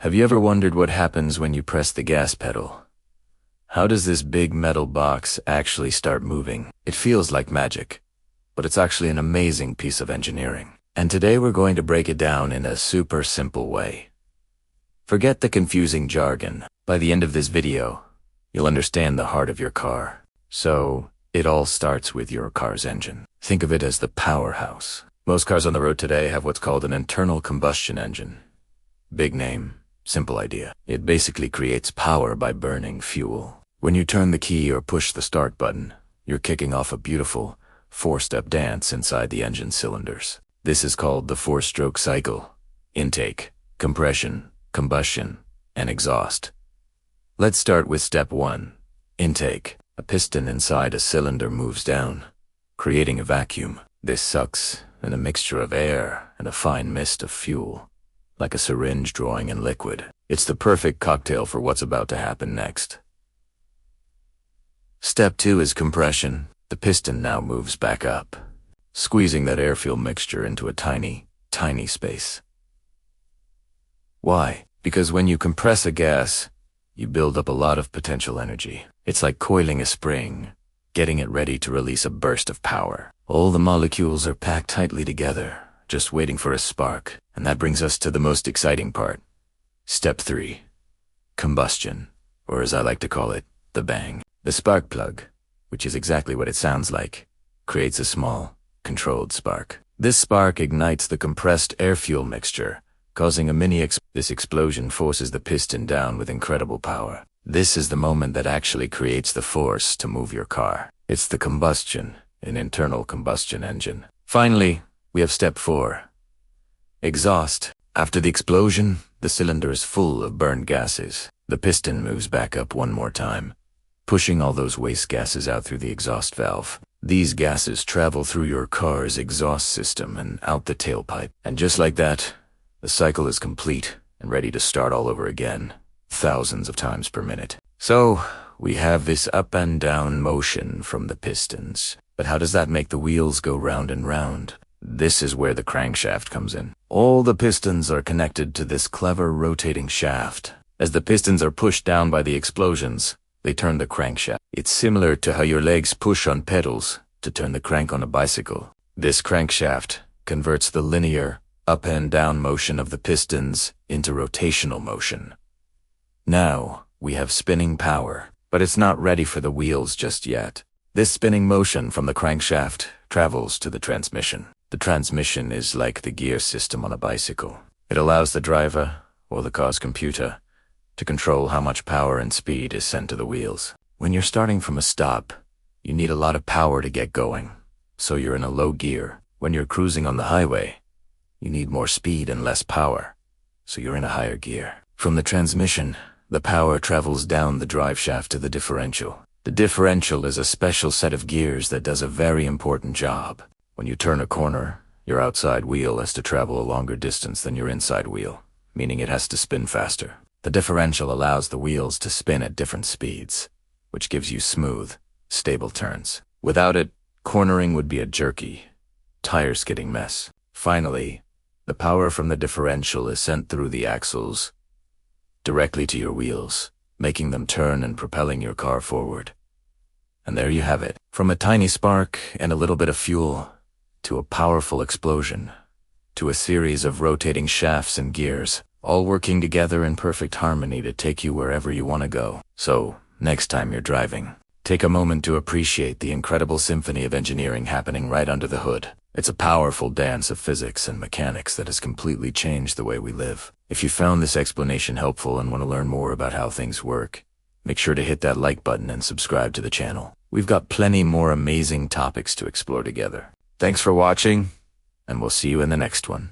Have you ever wondered what happens when you press the gas pedal? How does this big metal box actually start moving? It feels like magic, but it's actually an amazing piece of engineering. And today we're going to break it down in a super simple way. Forget the confusing jargon. By the end of this video, you'll understand the heart of your car. So, it all starts with your car's engine. Think of it as the powerhouse. Most cars on the road today have what's called an internal combustion engine. Big name, simple idea. It basically creates power by burning fuel. When you turn the key or push the start button, you're kicking off a beautiful four-step dance inside the engine cylinders. This is called the four-stroke cycle: intake, compression, combustion, and exhaust. Let's start with step 1, intake. A piston inside a cylinder moves down, creating a vacuum. This sucks in a mixture of air and a fine mist of fuel, like a syringe drawing in liquid. It's the perfect cocktail for what's about to happen next. Step 2 is compression. The piston now moves back up, squeezing that air-fuel mixture into a tiny, tiny space. Why? Because when you compress a gas, you build up a lot of potential energy. It's like coiling a spring, getting it ready to release a burst of power. All the molecules are packed tightly together, just waiting for a spark. And that brings us to the most exciting part. Step 3, combustion, or as I like to call it, the bang. The spark plug, which is exactly what it sounds like, creates a small, controlled spark. This spark ignites the compressed air-fuel mixture, causing a This explosion forces the piston down with incredible power. This is the moment that actually creates the force to move your car. It's the combustion, an internal combustion engine. Finally, we have step 4, exhaust. After the explosion, the cylinder is full of burned gases. The piston moves back up one more time, pushing all those waste gases out through the exhaust valve. These gases travel through your car's exhaust system and out the tailpipe. And just like that, the cycle is complete and ready to start all over again, thousands of times per minute. So, we have this up and down motion from the pistons. But how does that make the wheels go round and round? This is where the crankshaft comes in. All the pistons are connected to this clever rotating shaft. As the pistons are pushed down by the explosions, they turn the crankshaft. It's similar to how your legs push on pedals to turn the crank on a bicycle. This crankshaft converts the linear up and down motion of the pistons into rotational motion. Now, we have spinning power, but it's not ready for the wheels just yet. This spinning motion from the crankshaft travels to the transmission. The transmission is like the gear system on a bicycle. It allows the driver, or the car's computer, to control how much power and speed is sent to the wheels. When you're starting from a stop, you need a lot of power to get going, so you're in a low gear. When you're cruising on the highway, you need more speed and less power, so you're in a higher gear. From the transmission, the power travels down the drive shaft to the differential. The differential is a special set of gears that does a very important job. When you turn a corner, your outside wheel has to travel a longer distance than your inside wheel, meaning it has to spin faster. The differential allows the wheels to spin at different speeds, which gives you smooth, stable turns. Without it, cornering would be a jerky, tire-skidding mess. Finally, the power from the differential is sent through the axles directly to your wheels, making them turn and propelling your car forward. And there you have it. From a tiny spark and a little bit of fuel, to a powerful explosion, to a series of rotating shafts and gears, all working together in perfect harmony to take you wherever you want to go. So, next time you're driving, take a moment to appreciate the incredible symphony of engineering happening right under the hood. It's a powerful dance of physics and mechanics that has completely changed the way we live. If you found this explanation helpful and want to learn more about how things work, make sure to hit that like button and subscribe to the channel. We've got plenty more amazing topics to explore together. Thanks for watching, and we'll see you in the next one.